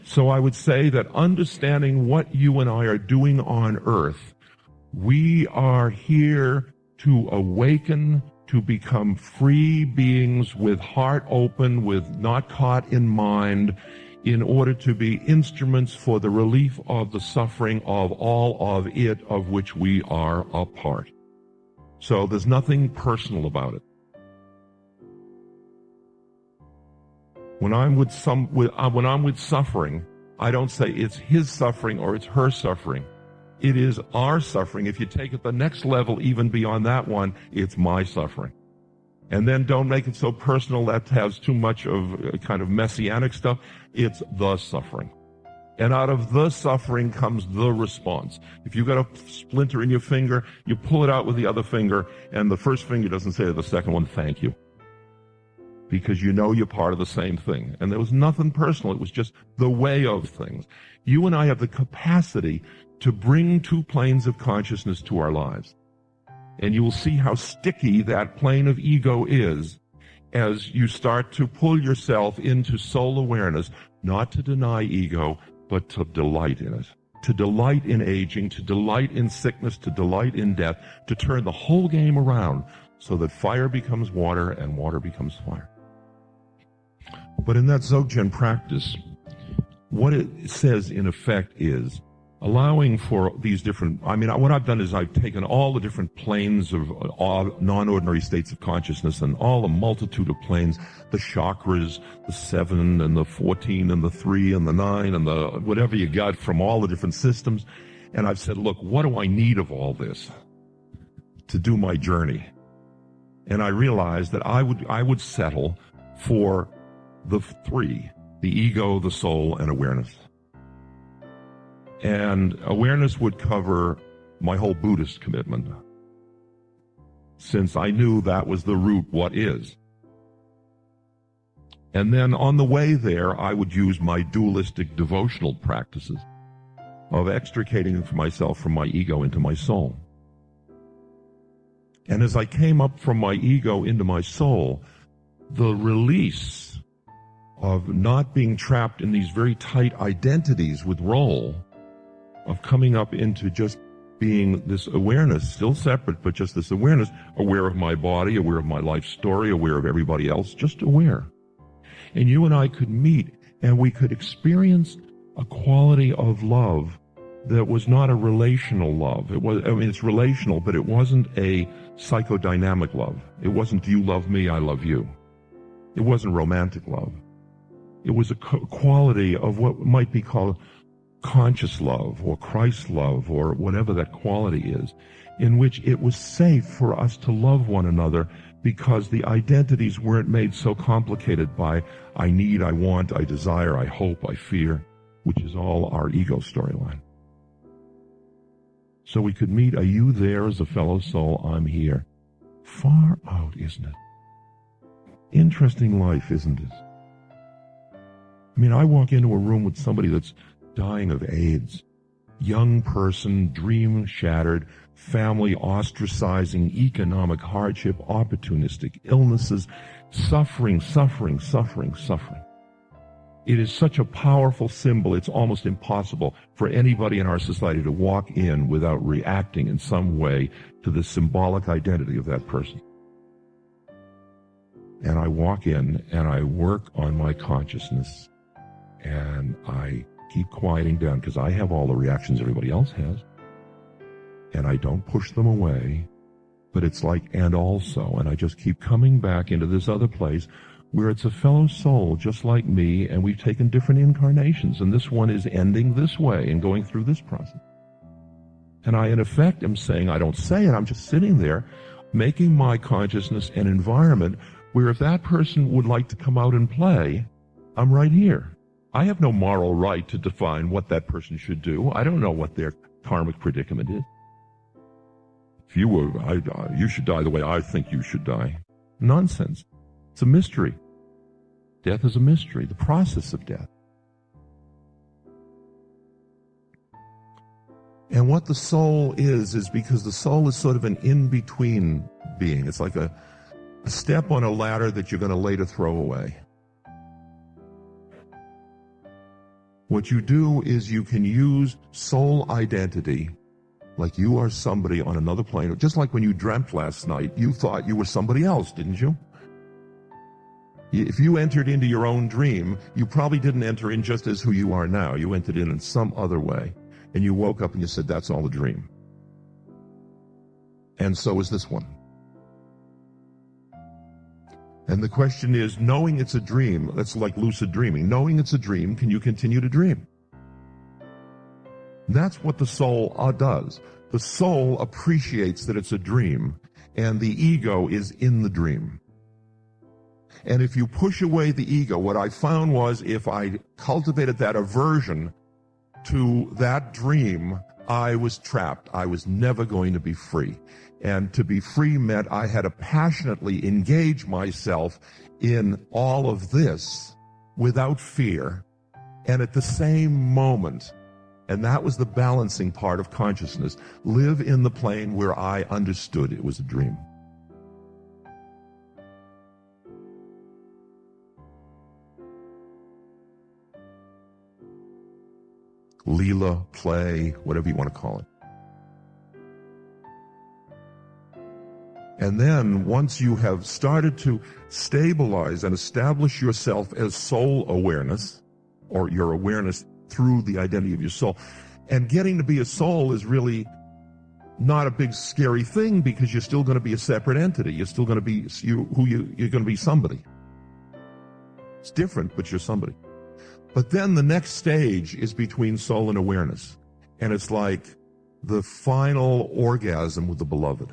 So I would say that understanding what you and I are doing on earth, we are here to awaken, to become free beings with heart open, with not caught in mind, in order to be instruments for the relief of the suffering of all of it of which we are a part. So there's nothing personal about it. When I'm with suffering, I don't say it's his suffering or it's her suffering. It is our suffering. If you take it the next level, even beyond that one, it's my suffering. And then don't make it so personal that has too much of kind of messianic stuff. It's the suffering. And out of the suffering comes the response. If you've got a splinter in your finger, you pull it out with the other finger, and the first finger doesn't say to the second one, thank you. Because you know you're part of the same thing. And there was nothing personal. It was just the way of things. You and I have the capacity to bring two planes of consciousness to our lives. And you will see how sticky that plane of ego is as you start to pull yourself into soul awareness, not to deny ego, but to delight in it. To delight in aging, to delight in sickness, to delight in death, to turn the whole game around so that fire becomes water and water becomes fire. But in that Dzogchen practice, what it says in effect is allowing for these different, what I've done is I've taken all the different planes of non-ordinary states of consciousness and all the multitude of planes, the chakras, the 7 and the 14 and the 3 and the 9 and the whatever you got from all the different systems. And I've said, look, what do I need of all this to do my journey? And I realized that I would settle for the 3, the ego, the soul, and awareness. And awareness would cover my whole Buddhist commitment, since I knew that was the root, what is. And then on the way there, I would use my dualistic devotional practices of extricating myself from my ego into my soul. And as I came up from my ego into my soul, the release of not being trapped in these very tight identities with role, of coming up into just being this awareness, still separate, but just this awareness, aware of my body, aware of my life story, aware of everybody else, just aware. And you and I could meet, and we could experience a quality of love that was not a relational love. It's relational, but it wasn't a psychodynamic love. It wasn't, do you love me, I love you. It wasn't romantic love. It was a quality of what might be called conscious love or Christ love or whatever that quality is, in which it was safe for us to love one another because the identities weren't made so complicated by I need, I want, I desire, I hope, I fear, which is all our ego storyline. So we could meet, are you there as a fellow soul? I'm here. Far out, isn't it? Interesting life, isn't it? I walk into a room with somebody that's dying of AIDS, young person, dream shattered, family ostracizing, economic hardship, opportunistic illnesses, suffering. It is such a powerful symbol, it's almost impossible for anybody in our society to walk in without reacting in some way to the symbolic identity of that person. And I walk in and I work on my consciousness and I keep quieting down because I have all the reactions everybody else has. And I don't push them away, but it's like, and also, and I just keep coming back into this other place where it's a fellow soul just like me, and we've taken different incarnations, and this one is ending this way and going through this process. And I, in effect, am saying, I don't say it, I'm just sitting there making my consciousness an environment where if that person would like to come out and play, I'm right here. I have no moral right to define what that person should do. I don't know what their karmic predicament is. If you were, you should die the way I think you should die. Nonsense. It's a mystery. Death is a mystery, the process of death. And what the soul is because the soul is sort of an in-between being. It's like a step on a ladder that you're going to later throw away. What you do is you can use soul identity, like you are somebody on another plane. Just like when you dreamt last night, you thought you were somebody else, didn't you? If you entered into your own dream, you probably didn't enter in just as who you are now. You entered in some other way. And you woke up and you said, that's all a dream. And so is this one. And the question is, knowing it's a dream, that's like lucid dreaming. Knowing it's a dream, can you continue to dream? That's what the soul does. The soul appreciates that it's a dream, and the ego is in the dream. And if you push away the ego, what I found was if I cultivated that aversion to that dream, I was trapped. I was never going to be free. And to be free meant I had to passionately engage myself in all of this without fear and at the same moment. And that was the balancing part of consciousness. Live in the plane where I understood it was a dream. Leela, play, whatever you want to call it. And then once you have started to stabilize and establish yourself as soul awareness, or your awareness through the identity of your soul, and getting to be a soul is really not a big scary thing because you're still going to be a separate entity. You're still going to be you're going to be somebody. It's different, but you're somebody. But then the next stage is between soul and awareness. And it's like the final orgasm with the beloved.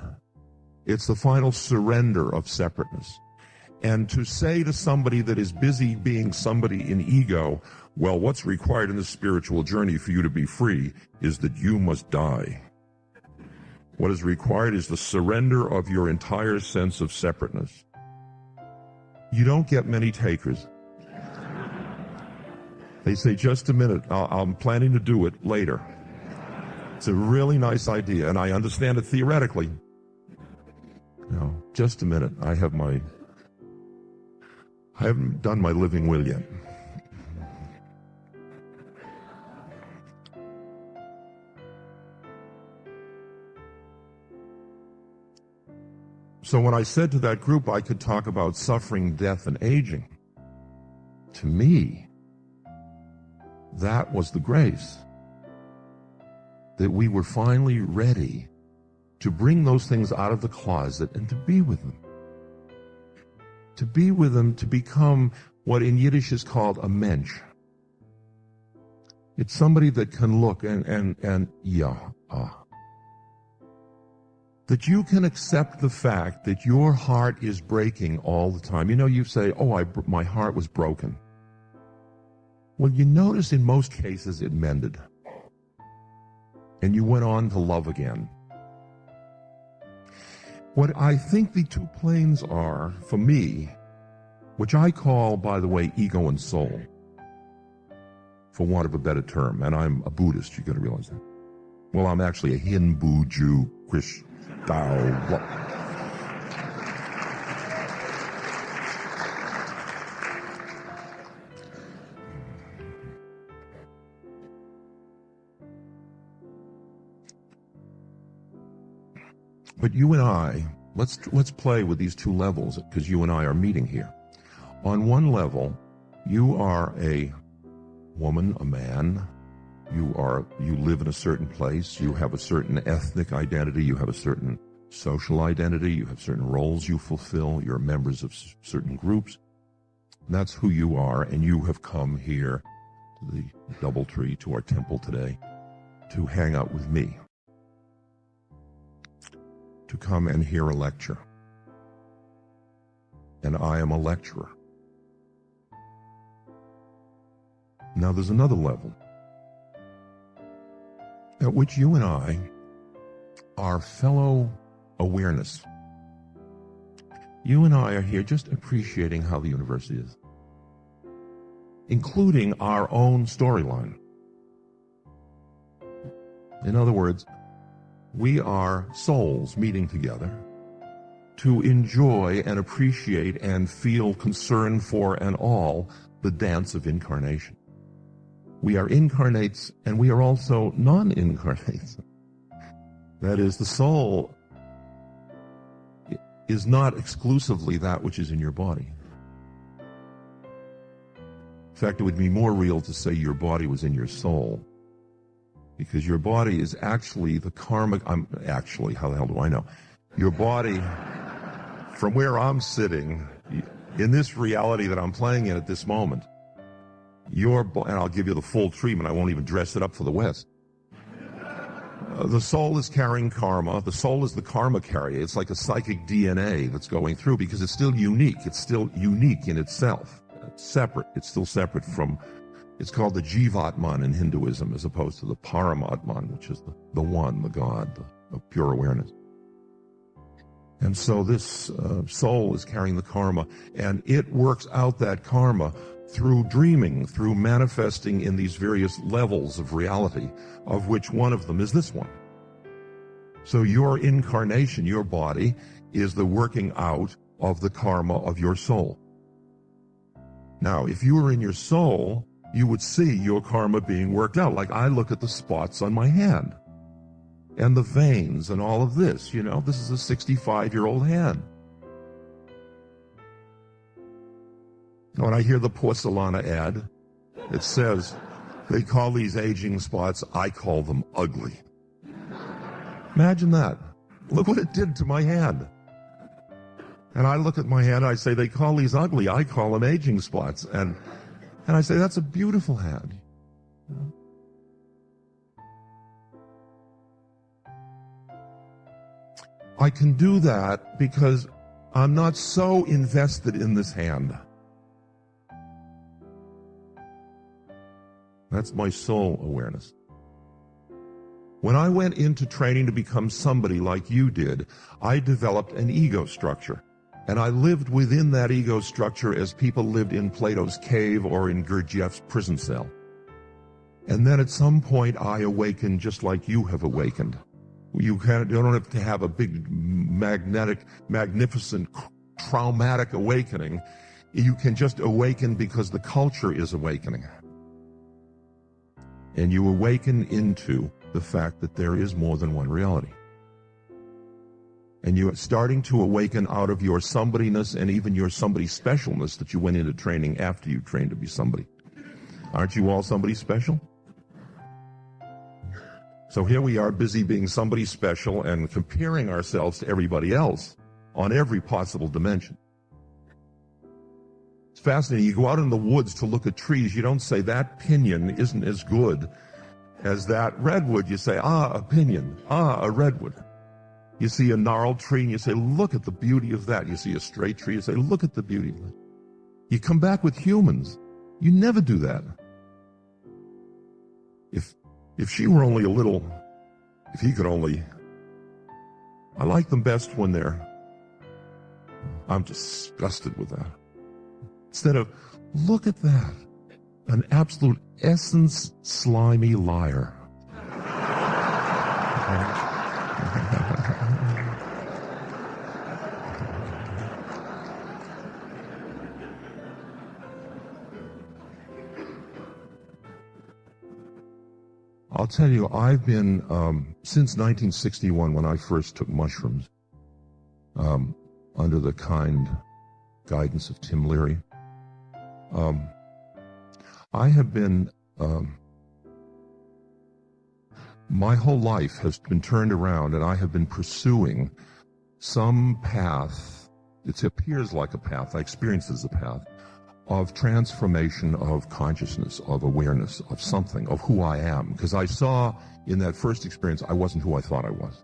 It's the final surrender of separateness. And to say to somebody that is busy being somebody in ego, well, what's required in the spiritual journey for you to be free is that you must die. What is required is the surrender of your entire sense of separateness. You don't get many takers. They say, just a minute, I'm planning to do it later. It's a really nice idea, and I understand it theoretically. No, just a minute. I haven't done my living will yet. So when I said to that group I could talk about suffering, death, and aging, to me, that was the grace. That we were finally ready to bring those things out of the closet and to be with them. To be with them, to become what in Yiddish is called a mensch. It's somebody that can look and that you can accept the fact that your heart is breaking all the time. You know, you say, my heart was broken. Well, you notice in most cases it mended. And you went on to love again. What I think the two planes are, for me, which I call, by the way, ego and soul, for want of a better term, and I'm a Buddhist, you got to realize that. Well, I'm actually a Hindu, Jew, Christian, Tao. But you and I, let's play with these two levels, because you and I are meeting here. On one level, you are a woman, a man. You live in a certain place. You have a certain ethnic identity. You have a certain social identity. You have certain roles you fulfill. You're members of certain groups. That's who you are, and you have come here to the Doubletree, to our temple today, to hang out with me, to come and hear a lecture. And I am a lecturer. Now there's another level at which you and I are fellow awareness. You and I are here just appreciating how the universe is, including our own storyline. In other words, we are souls meeting together to enjoy and appreciate and feel concern for and all the dance of incarnation. We are incarnates and we are also non-incarnates. That is, the soul is not exclusively that which is in your body. In fact, it would be more real to say your body was in your soul, because your body is actually the karma. How the hell do I know? Your body, from where I'm sitting, in this reality that I'm playing in at this moment, and I'll give you the full treatment. I won't even dress it up for the West. The soul is carrying karma. The soul is the karma carrier. It's like a psychic DNA that's going through, because it's still unique. It's still unique in itself. It's separate. It's still separate from, it's called the Jivatman in Hinduism, as opposed to the Paramatman, which is the one, the God, the pure awareness. And so this soul is carrying the karma, and it works out that karma through dreaming, through manifesting in these various levels of reality, of which one of them is this one. So your incarnation, your body, is the working out of the karma of your soul. Now, if you were in your soul, you would see your karma being worked out. Like I look at the spots on my hand and the veins and all of this, this is a 65-year-old hand. When I hear the Porcelana ad, it says, they call these aging spots, I call them ugly. Imagine that. Look what it did to my hand. And I look at my hand, I say, they call these ugly, I call them aging spots. And I say, that's a beautiful hand. I can do that because I'm not so invested in this hand. That's my soul awareness. When I went into training to become somebody like you did, I developed an ego structure. And I lived within that ego structure as people lived in Plato's cave or in Gurdjieff's prison cell. And then at some point I awakened just like you have awakened. You don't have to have a big, magnificent, traumatic awakening. You can just awaken because the culture is awakening. And you awaken into the fact that there is more than one reality. And you're starting to awaken out of your somebodyness and even your somebody specialness that you went into training after you trained to be somebody. Aren't you all somebody special? So here we are busy being somebody special and comparing ourselves to everybody else on every possible dimension. It's fascinating. You go out in the woods to look at trees. You don't say that pinyon isn't as good as that redwood. You say, a pinyon, a redwood. You see a gnarled tree and you say, look at the beauty of that. You see a straight tree, you say, look at the beauty of that. You come back with humans. You never do that. If she were only a little, if he could only, I like them best when I'm disgusted with that. Instead of, look at that, an absolute essence slimy liar. I'll tell you, I've been, since 1961, when I first took mushrooms, under the kind guidance of Tim Leary, I have been, my whole life has been turned around, and I have been pursuing some path. It appears like a path, I experience it as a path, of transformation of consciousness, of awareness, of something, of who I am. Because I saw in that first experience, I wasn't who I thought I was.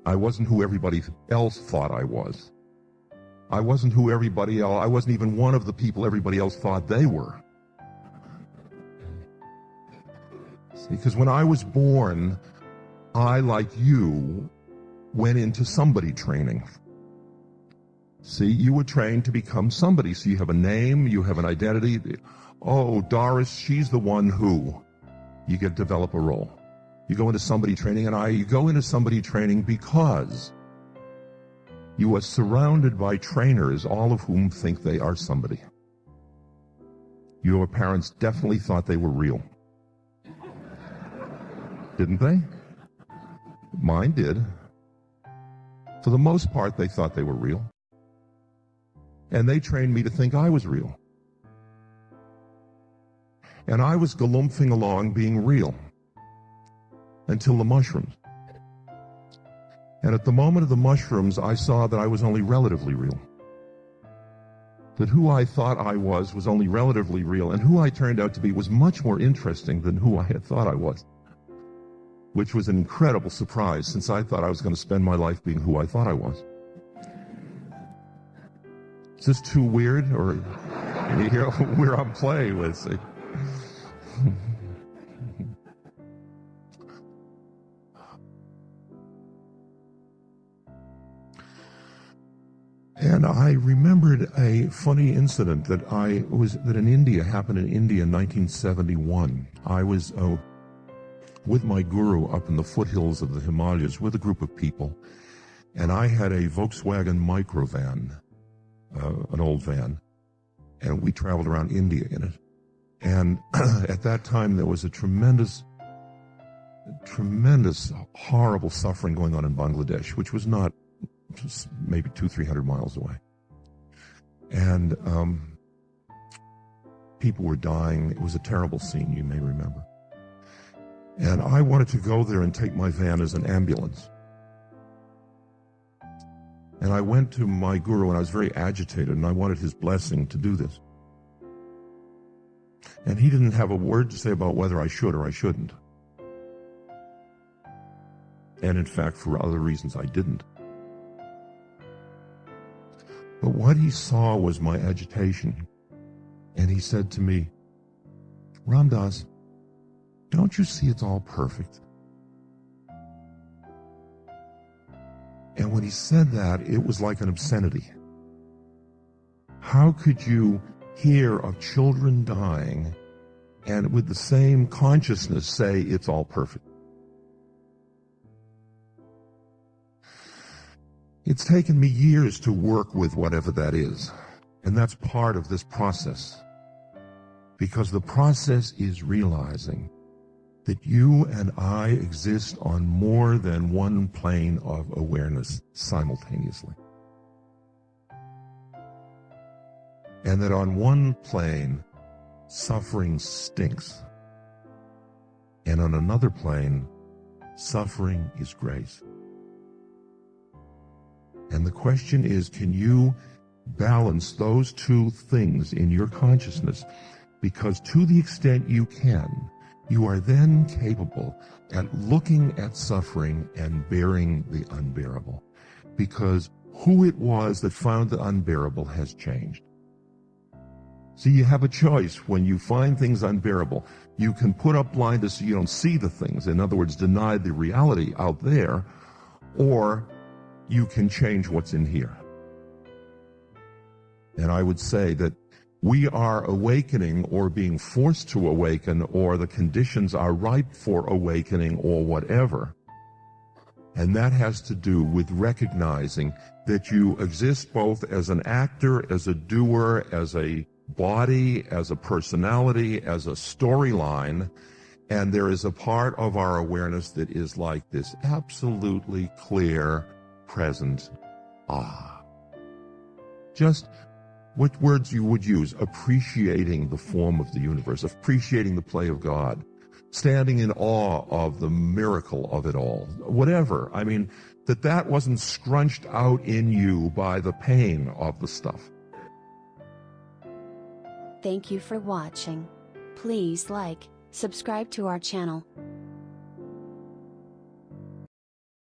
I wasn't who everybody else thought I was. I wasn't who everybody else, I wasn't even one of the people everybody else thought they were. See, because when I was born, I, like you, went into somebody training. See, you were trained to become somebody. So you have a name, you have an identity. Oh, Doris, she's the one who. You get to develop a role. You go into somebody training, and you go into somebody training because you are surrounded by trainers, all of whom think they are somebody. Your parents definitely thought they were real. Didn't they? Mine did. For the most part, they thought they were real. And they trained me to think I was real. And I was galumphing along being real until the mushrooms. And at the moment of the mushrooms, I saw that I was only relatively real. That who I thought I was only relatively real, and who I turned out to be was much more interesting than who I had thought I was. Which was an incredible surprise, since I thought I was going to spend my life being who I thought I was. Is this too weird, or you hear where I'm playing with? See? And I remembered a funny incident that in India happened in India in 1971. I was with my guru up in the foothills of the Himalayas with a group of people, and I had a Volkswagen microvan, an old van, and we traveled around India in it. And at that time there was a tremendous, horrible suffering going on in Bangladesh, which was not just maybe 200-300 miles away. And people were dying. It was a terrible scene, you may remember. And I wanted to go there and take my van as an ambulance. And I went to my guru, and I was very agitated, and I wanted his blessing to do this. And he didn't have a word to say about whether I should or I shouldn't. And in fact, for other reasons, I didn't. But what he saw was my agitation. And he said to me, "Ramdas, don't you see it's all perfect?" And when he said that, it was like an obscenity. How could you hear of children dying and with the same consciousness say it's all perfect? It's taken me years to work with whatever that is, and that's part of this process. Because the process is realizing that you and I exist on more than one plane of awareness simultaneously. And that on one plane, suffering stinks. And on another plane, suffering is grace. And the question is, can you balance those two things in your consciousness? Because to the extent you can, you are then capable at looking at suffering and bearing the unbearable. Because who it was that found the unbearable has changed. See, you have a choice when you find things unbearable. You can put up blinders so you don't see the things, in other words, deny the reality out there, or you can change what's in here. And I would say that we are awakening or being forced to awaken, or the conditions are ripe for awakening, or whatever. And that has to do with recognizing that you exist both as an actor, as a doer, as a body, as a personality, as a storyline. And there is a part of our awareness that is like this absolutely clear, present, just what words you would use: appreciating the form of the universe, appreciating the play of God, standing in awe of the miracle of it all, whatever. I mean, that wasn't scrunched out in you by the pain of the stuff. Thank you for watching. Please like, subscribe to our channel.